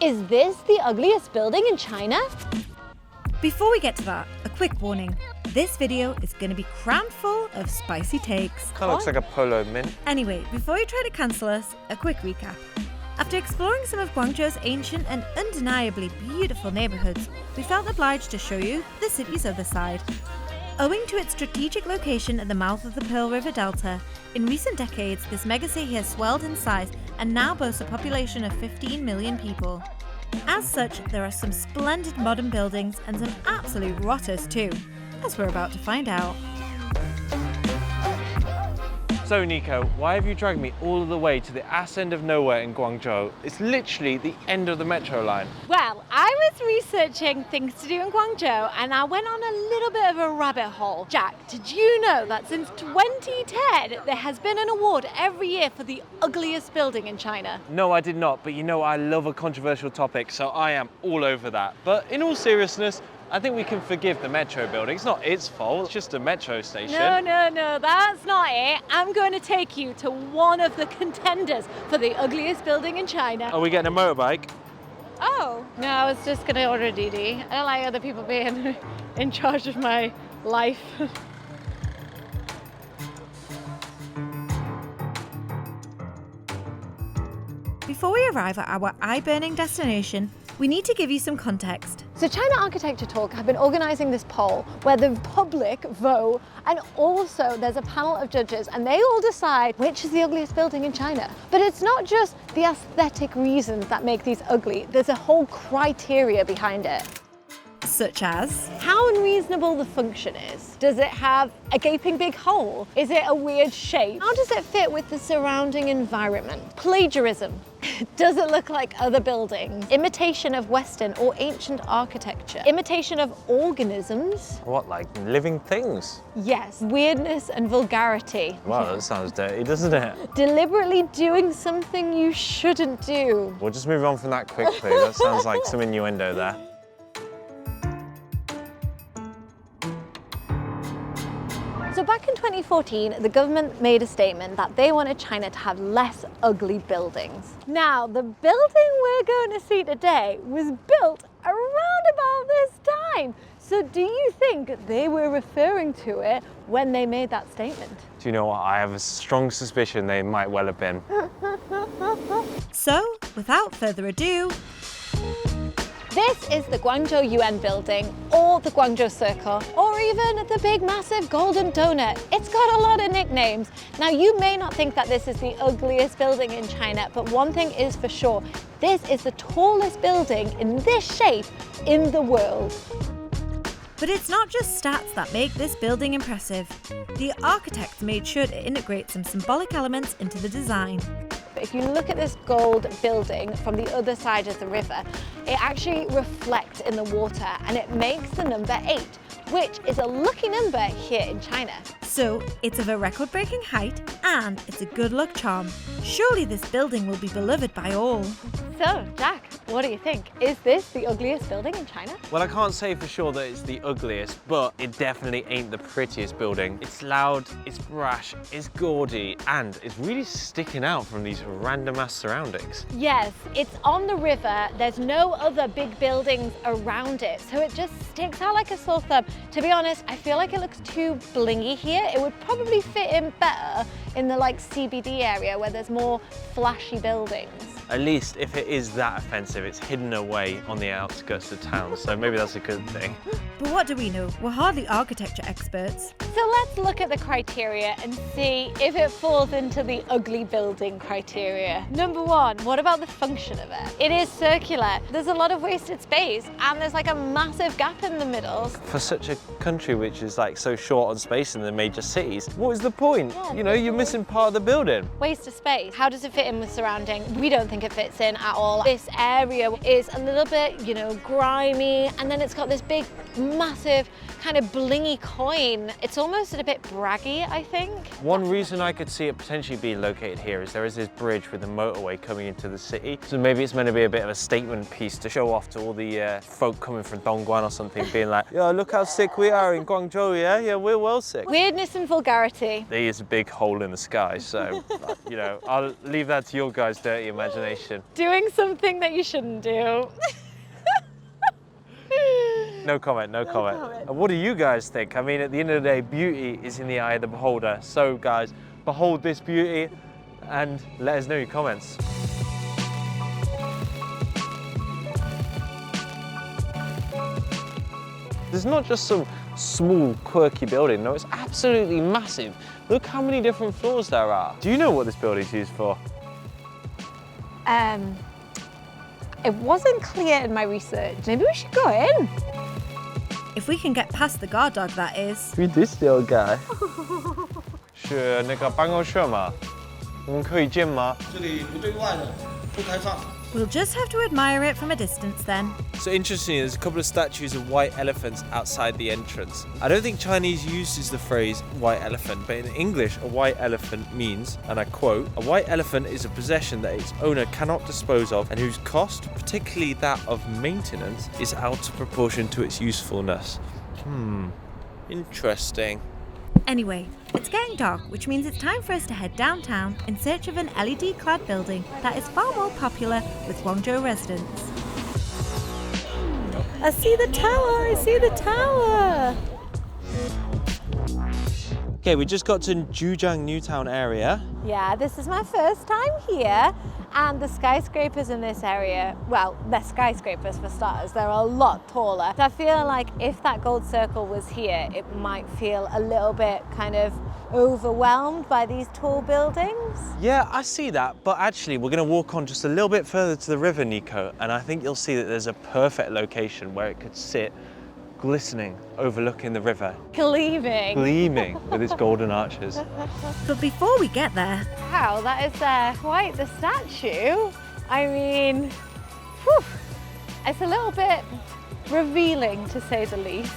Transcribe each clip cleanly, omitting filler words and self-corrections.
Is this the ugliest building in China? Before we get to that, a quick warning. This video is going to be crammed full of spicy takes. Kind of looks like a polo mint. Anyway, before you try to cancel us, a quick recap. After exploring some of Guangzhou's ancient and undeniably beautiful neighbourhoods, we felt obliged to show you the city's other side. Owing to its strategic location at the mouth of the Pearl River Delta, in recent decades this megacity has swelled in size and now boasts a population of 15 million people. As such, there are some splendid modern buildings and some absolute rotters too, as we're about to find out. So Nico, why have you dragged me all the way to the ass end of nowhere in Guangzhou? It's literally the end of the metro line. Well, I was researching things to do in Guangzhou and I went on a little bit of a rabbit hole. Jack, did you know that since 2010 there has been an award every year for the ugliest building in China? No, I did not, but you know I love a controversial topic, so I am all over that. But in all seriousness, I think we can forgive the metro building. It's not its fault, it's just a metro station. No, that's not it. I'm going to take you to one of the contenders for the ugliest building in China. Are we getting a motorbike? Oh, no, I was just going to order Didi. I don't like other people being in charge of my life. Before we arrive at our eye-burning destination, we need to give you some context. So China Architecture Talk have been organising this poll where the public vote, and also there's a panel of judges and they all decide which is the ugliest building in China. But it's not just the aesthetic reasons that make these ugly, there's a whole criteria behind it. Such as? How unreasonable the function is. Does it have a gaping big hole? Is it a weird shape? How does it fit with the surrounding environment? Plagiarism. Does it look like other buildings? Imitation of Western or ancient architecture? Imitation of organisms? What, like living things? Yes. Weirdness and vulgarity. Wow, that sounds dirty, doesn't it? Deliberately doing something you shouldn't do. We'll just move on from that quickly. That sounds like some innuendo there. So back in 2014, the government made a statement that they wanted China to have less ugly buildings. Now, the building we're going to see today was built around about this time. So do you think they were referring to it when they made that statement? Do you know what? I have a strong suspicion they might well have been. So, without further ado, this is the Guangzhou UN building, or the Guangzhou Circle, or even the big massive golden donut. It's got a lot of nicknames. Now you may not think that this is the ugliest building in China, but one thing is for sure, this is the tallest building in this shape in the world. but it's not just stats that make this building impressive. The architects made sure to integrate some symbolic elements into the design. If you look at this gold building from the other side of the river, it actually reflects in the water and it makes the number 8, which is a lucky number here in China. So it's of a record-breaking height and it's a good luck charm. Surely this building will be beloved by all. So, Jack, what do you think? Is this the ugliest building in China? Well, I can't say for sure that it's the ugliest, but it definitely ain't the prettiest building. It's loud, it's brash, it's gaudy, and it's really sticking out from these random ass surroundings. Yes, it's on the river. There's no other big buildings around it, so it just sticks out like a sore thumb. To be honest, I feel like it looks too blingy here. It would probably fit in better in the CBD area where there's more flashy buildings. At least if it is that offensive, it's hidden away on the outskirts of town, so maybe that's a good thing. But what do we know? We're hardly architecture experts. So let's look at the criteria and see if it falls into the ugly building criteria. Number 1, what about the function of it? It is circular. There's a lot of wasted space and there's like a massive gap in the middle. For such a country which is so short on space in the major cities, what is the point? Yeah, you know, you're missing part of the building. Waste of space. How does it fit in with surrounding? We don't think it fits in at all. This area is a little bit, grimy, and then it's got this big massive kind of blingy coin. It's almost a bit braggy, I think. One reason I could see it potentially being located here is there is this bridge with the motorway coming into the city. So maybe it's meant to be a bit of a statement piece to show off to all the folk coming from Dongguan or something, being like, yo, look how sick we are in Guangzhou, yeah? Yeah, we're well sick. Weirdness and vulgarity. There is a big hole in the sky, so, you know, I'll leave that to your guys' dirty imagination. Doing something that you shouldn't do. No comment, no comment. What do you guys think? I mean, at the end of the day, beauty is in the eye of the beholder. So guys, behold this beauty and let us know your comments. There's not just some small, quirky building. No, it's absolutely massive. Look how many different floors there are. Do you know what this building's used for? It wasn't clear in my research. Maybe we should go in. If we can get past the guard dog, that is. Who's this little guy? 是那个办公室吗？我们可以进吗？这里不对外的，不开放。 We'll just have to admire it from a distance then. So interestingly, there's a couple of statues of white elephants outside the entrance. I don't think Chinese uses the phrase white elephant, but in English, a white elephant means, and I quote, a white elephant is a possession that its owner cannot dispose of and whose cost, particularly that of maintenance, is out of proportion to its usefulness. Interesting. Anyway, it's getting dark, which means it's time for us to head downtown in search of an LED-clad building that is far more popular with Guangzhou residents. I see the tower, I see the tower. Okay, we just got to Zhujiang Newtown area. Yeah, this is my first time here, and the skyscrapers in this area, well, they're skyscrapers for starters, they're a lot taller. So I feel like if that gold circle was here, it might feel a little bit kind of overwhelmed by these tall buildings. Yeah, I see that, but actually we're going to walk on just a little bit further to the river, Nico, and I think you'll see that there's a perfect location where it could sit glistening, overlooking the river. Gleaming with its golden arches. But before we get there, Wow, that is quite the statue. I mean, whew, it's a little bit revealing to say the least.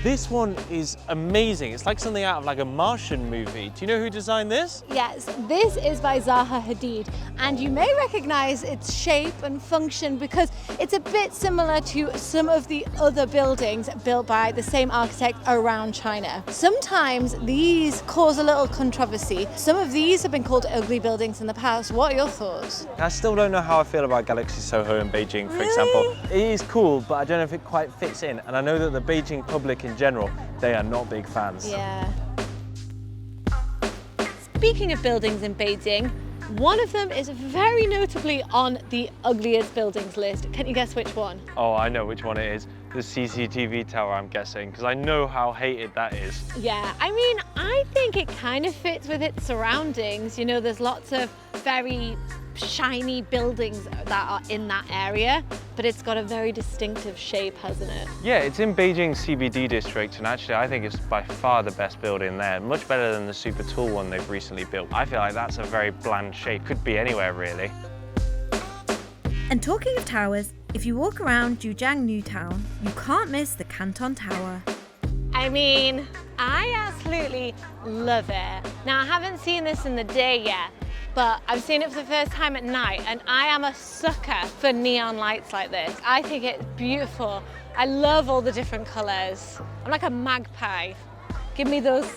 This one is amazing. It's like something out of like a Martian movie. Do you know who designed this? Yes, this is by Zaha Hadid, and you may recognize its shape and function because it's a bit similar to some of the other buildings built by the same architect around China. Sometimes these cause a little controversy. Some of these have been called ugly buildings in the past. What are your thoughts? I still don't know how I feel about Galaxy Soho in Beijing, for example. It is cool, but I don't know if it quite fits in. And I know that the Beijing public in general, they are not big fans. Yeah. Speaking of buildings in Beijing, one of them is very notably on the ugliest buildings list. Can you guess which one? Oh, I know which one it is. The CCTV tower, I'm guessing, because I know how hated that is. Yeah, I mean, I think it kind of fits with its surroundings. You know, there's lots of very shiny buildings that are in that area, but it's got a very distinctive shape, hasn't it? Yeah, it's in Beijing CBD district, and actually I think it's by far the best building there. Much better than the super tall one they've recently built. I feel like that's a very bland shape. Could be anywhere, really. and talking of towers, if you walk around Zhujiang Newtown, you can't miss the Canton Tower. I mean, I absolutely love it. Now, I haven't seen this in the day yet, but I've seen it for the first time at night, and I am a sucker for neon lights like this. I think it's beautiful. I love all the different colors. I'm like a magpie. Give me those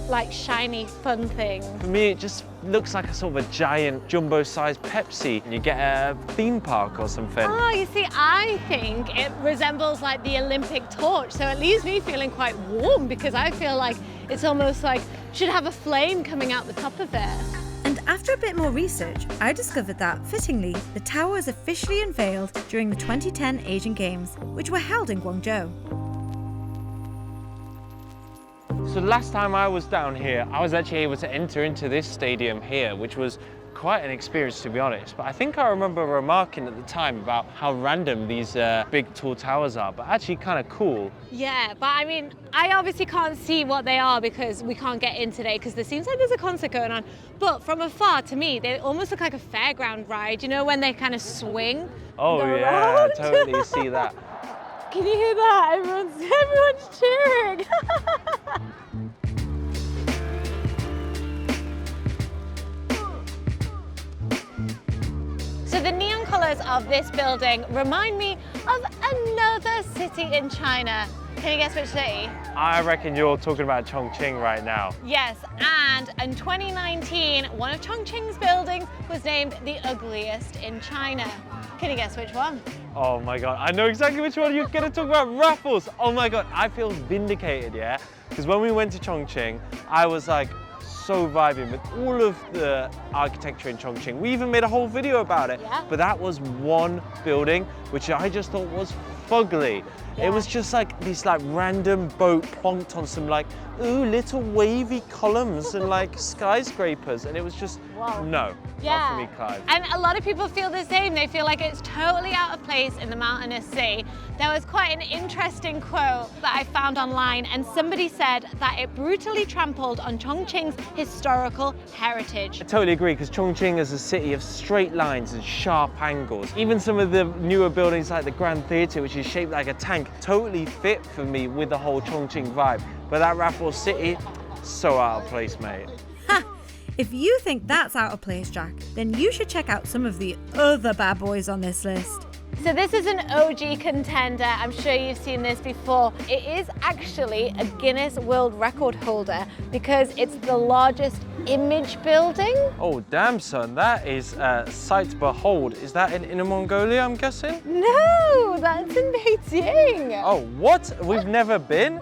like shiny fun things. For me, it just looks like a sort of a giant jumbo-sized Pepsi. You get a theme park or something. Oh, you see, I think it resembles like the Olympic torch, so it leaves me feeling quite warm because I feel like it's almost like should have a flame coming out the top of it. And after a bit more research, I discovered that, fittingly, the tower was officially unveiled during the 2010 Asian Games, which were held in Guangzhou. So last time I was down here, I was actually able to enter into this stadium here, which was quite an experience, to be honest. But I think I remember remarking at the time about how random these big tall towers are, but actually kind of cool. Yeah, but I mean, I obviously can't see what they are because we can't get in today because there seems like there's a concert going on. But from afar, to me, they almost look like a fairground ride, you know, when they kind of swing. Oh and go yeah, around. totally see that. Can you hear that? Everyone's cheering. So the neon colors of this building remind me of another city in China. Can you guess which city? I reckon you're talking about Chongqing right now. Yes, and in 2019, one of Chongqing's buildings was named the ugliest in China. Can you guess which one? Oh my God, I know exactly which one you're gonna talk about, Raffles. Oh my God, I feel vindicated, yeah? Because when we went to Chongqing, I was like, so vibing with all of the architecture in Chongqing. We even made a whole video about it. Yeah. But that was one building which I just thought was fugly. Yeah. It was just like this like random boat plonked on some like, ooh, little wavy columns and like skyscrapers. And it was just, Wow. no, not for me, Clive. And a lot of people feel the same. They feel like it's totally out of place in the mountainous sea. There was quite an interesting quote that I found online, and somebody said that it brutally trampled on Chongqing's historical heritage. I totally agree, because Chongqing is a city of straight lines and sharp angles. Even some of the newer buildings like the Grand Theatre, which is shaped like a tank, totally fit for me with the whole Chongqing vibe. But that Raffles City, so out of place, mate. Ha! If you think that's out of place, Jack, then you should check out some of the other bad boys on this list. So this is an OG contender. I'm sure you've seen this before. It is actually a Guinness World Record holder because it's the largest image building. Oh, damn, son, that is a sight to behold. Is that in Inner Mongolia, I'm guessing? No, that's in Beijing. Oh, what? We've never been?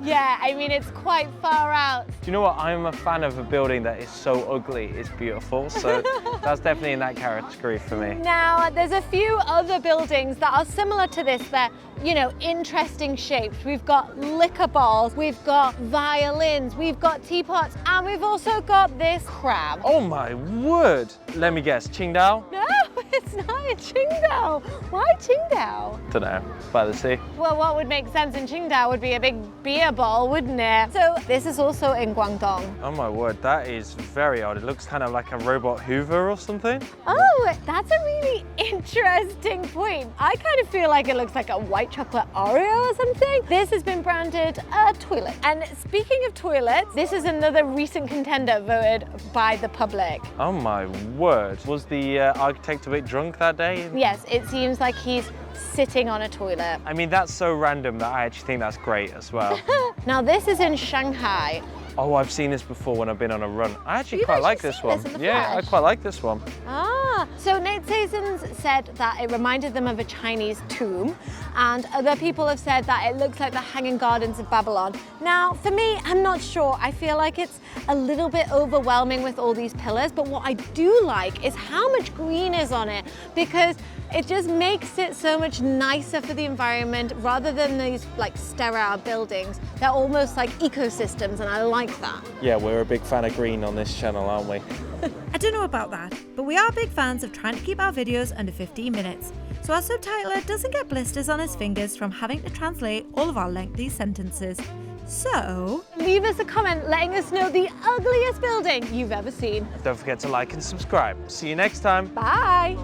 Yeah, I mean, it's quite far out. Do you know what? I'm a fan of a building that is so ugly, it's beautiful. So that's definitely in that category for me. Now, there's a few other buildings that are similar to this. They're, you know, interesting shapes. We've got liquor balls, we've got violins, we've got teapots, and we've also got this crab. Oh my word. Let me guess, Qingdao? No, it's not in Qingdao. Why Qingdao? Don't know, by the sea. Well, what would make sense in Qingdao would be a big beer ball, wouldn't it? So this is also in Guangdong. Oh my word, that is very odd. It looks kind of like a robot Hoover or something. Oh, that's a really interesting point. I kind of feel like it looks like a white chocolate Oreo or something. This has been branded a toilet. And speaking of toilets, this is another recent contender voted by the public. Oh my word. Was the architect a bit drunk that day? Yes, it seems like he's sitting on a toilet. I mean, that's so random that I actually think that's great as well. Now this is in Shanghai. Oh, I've seen this before when I've been on a run. I actually You've quite like actually this seen one. this in the Yeah, I flesh? quite like this one. Ah, so netizens said that it reminded them of a Chinese tomb, and other people have said that it looks like the Hanging Gardens of Babylon. Now, for me, I'm not sure. I feel like it's a little bit overwhelming with all these pillars, but what I do like is how much green is on it, because it just makes it so much nicer for the environment rather than these like sterile buildings. They're almost like ecosystems, and I like that. Yeah, we're a big fan of green on this channel, aren't we? I don't know about that, but we are big fans of trying to keep our videos under 15 minutes, so our subtitler doesn't get blisters on his fingers from having to translate all of our lengthy sentences. So, Leave us a comment letting us know the ugliest building you've ever seen. Don't forget to like and subscribe. See you next time. Bye.